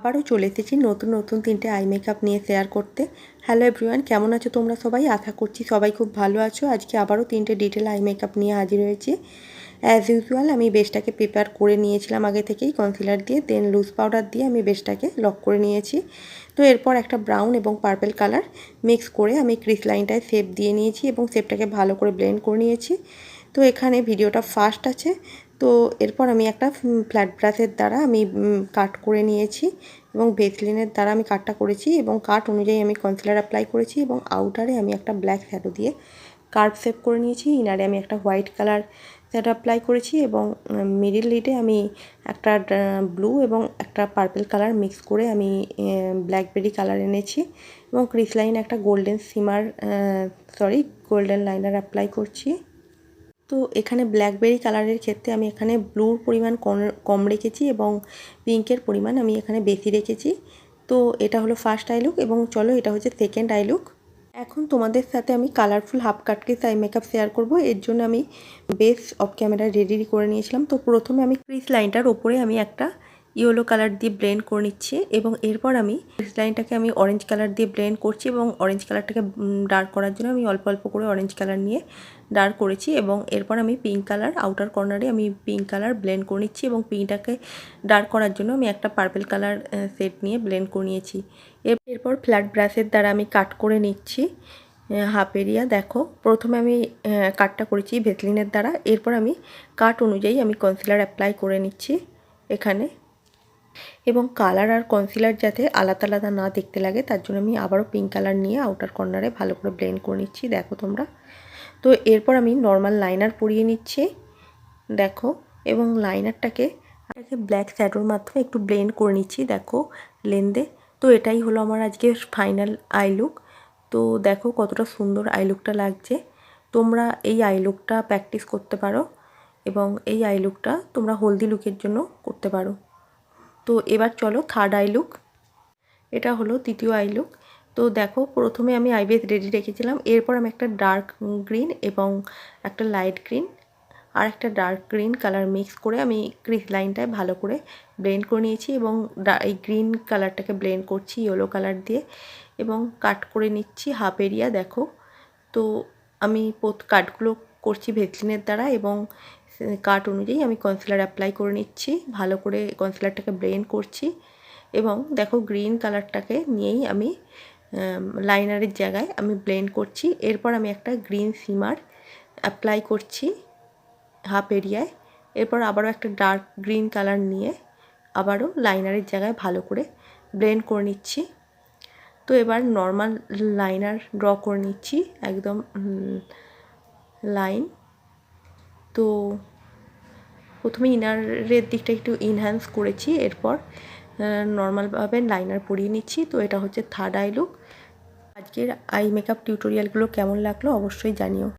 আবারও চলে এসেছি নতুন নতুন 3টে আই মেকআপ নিয়ে শেয়ার করতে। হ্যালো এভরিওয়ান, কেমন আছো তোমরা সবাই? আশা করছি সবাই খুব ভালো আছো। আজকে আবারও 3টে ডিটেল আই মেকআপ নিয়ে হাজির হয়েছি। অ্যাজ ইউজুয়াল আমি বেসটাকে প্রিপেয়ার করে নিয়েছিলাম আগে থেকেই কনসিলার দিয়ে, দেন লুজ পাউডার দিয়ে আমি বেসটাকে লক করে নিয়েছি। তো এরপর একটা ব্রাউন এবং পার্পল কালার মিক্স করে আমি ক্রিস লাইনটায় শেপ দিয়ে নিয়েছি এবং শেপটাকে ভালো করে ব্লেন্ড করে নিয়েছি। তো এখানে ভিডিওটা ফাস্ট আছে। তো এরপর আমি একটা ফ্ল্যাট ব্রাশের দ্বারা আমি কাট করে নিয়েছি এবং ভেসলিনের দ্বারা আমি কাটটা করেছি এবং কাট অনুযায়ী আমি কনসিলার অ্যাপ্লাই করেছি এবং আউটারে আমি একটা ব্ল্যাক শ্যাডো দিয়ে কার্ভ শেপ করে নিয়েছি। ইনারে আমি একটা হোয়াইট কালার শ্যাডো অ্যাপ্লাই করেছি এবং মিডিল লিডে আমি একটা ব্লু এবং একটা পার্পল কালার মিক্স করে আমি ব্ল্যাকবেরি কালার এনেছি এবং ক্রিস লাইন একটা গোল্ডেন লাইনার অ্যাপ্লাই করছি। তো এখানে ব্ল্যাকবেরি কালারের ক্ষেত্রে আমি এখানে ব্লুর পরিমাণ কম রেখেছি এবং পিঙ্কের পরিমাণ আমি এখানে বেশি রেখেছি। তো এটা হলো ফার্স্ট আই লুক এবং চলো এটা হচ্ছে সেকেন্ড আই লুক। এখন তোমাদের সাথে আমি colourful half cut crease eye makeup share করব। এর জন্য আমি বেস অফ ক্যামেরা রেডি করে নিয়েছিলাম। তো প্রথমে আমি ক্রিস লাইনটার ওপরে আমি একটা ইয়েলো কালার দিয়ে ব্লেন্ড করে নিচ্ছি এবং এরপর আমি ক্রিস লাইনটাকে আমি অরেঞ্জ কালার দিয়ে ব্লেন্ড করছি এবং অরেঞ্জ কালারটাকে ডার্ক করার জন্য আমি অল্প অল্প করে অরেঞ্জ কালার নিয়ে ডার্ক করেছি এবং এরপর আমি পিঙ্ক কালার আউটার কর্নারে আমি পিঙ্ক কালার ব্লেন্ড করে নিচ্ছি এবং পিঙ্কটাকে ডার্ক করার জন্য আমি একটা পার্পল কালার সেট নিয়ে ব্লেন্ড করে নিয়েছি। এরপর ফ্ল্যাট ব্রাশের দ্বারা আমি কাট করে নিচ্ছি হাফ এরিয়া। দেখো প্রথমে আমি কাটটা করেছি ভেসলিনের দ্বারা, এরপর আমি কাট অনুযায়ী আমি কনসিলার অ্যাপ্লাই করে নিচ্ছি এখানে এবং কালার আর কনসিলার যাতে আলাদা আলাদা না দেখতে লাগে তার জন্য আমি আবারও পিঙ্ক কালার নিয়ে আউটার কর্নারে ভালো করে ব্লেন্ড করে নিচ্ছি। দেখো তোমরা। তো এরপর আমি নর্মাল লাইনার পরিয়ে নিচ্ছি দেখো এবং লাইনারটাকে ব্ল্যাক শ্যাডোর মাধ্যমে একটু ব্লেন্ড করে নিচ্ছি দেখো লেন্থে। তো এটাই হলো আমার আজকে ফাইনাল আই লুক। তো দেখো কতটা সুন্দর আই লুকটা লাগছে। তোমরা এই আই লুকটা প্র্যাকটিস করতে পারো এবং এই আই লুকটা তোমরা হলদি লুকের জন্য করতে পারো। তো এবার চলো থার্ড আই লুক। এটা হলো তৃতীয় আই লুক। তো দেখো প্রথমে আমি আইবেস রেডি রেখেছিলাম, এরপর আমি একটা ডার্ক গ্রিন এবং একটা লাইট গ্রিন আর একটা ডার্ক গ্রিন কালার মিক্স করে আমি ক্রিস লাইনটায় ভালো করে ব্লেন্ড করে নিয়েছি এবং এই গ্রিন কালারটাকে ব্লেন্ড করছি ইয়েলো কালার দিয়ে এবং কাট করে নিচ্ছি হাফ এরিয়া। দেখো তো আমি কাটগুলো করছি ভেসলিনের দ্বারা এবং কাট অনুযায়ী আমি কনসিলার অ্যাপ্লাই করে নিচ্ছি, ভালো করে কনসিলারটাকে ব্লেন্ড করছি এবং দেখো গ্রিন কালারটাকে নিয়েই আমি লাইনারের জায়গায় আমি ব্লেন্ড করছি। এরপর আমি একটা গ্রিন শিমার অ্যাপ্লাই করছি হাফ এরিয়ায়, এরপর আবারও একটা ডার্ক গ্রিন কালার নিয়ে আবারও লাইনারের জায়গায় ভালো করে ব্লেন্ড করে নিচ্ছি। তো এবার নর্মাল লাইনার ড্র করে নিচ্ছি একদম লাইন। তো প্রথমে ইনারের দিকটা একটু ইনহ্যান্স করেছি, এরপর নর্মালভাবে লাইনার পরিয়ে নিচ্ছি। তো এটা হচ্ছে থার্ড আই লুক। আজকের আই মেকআপ টিউটোরিয়ালগুলো কেমন লাগলো অবশ্যই জানিও।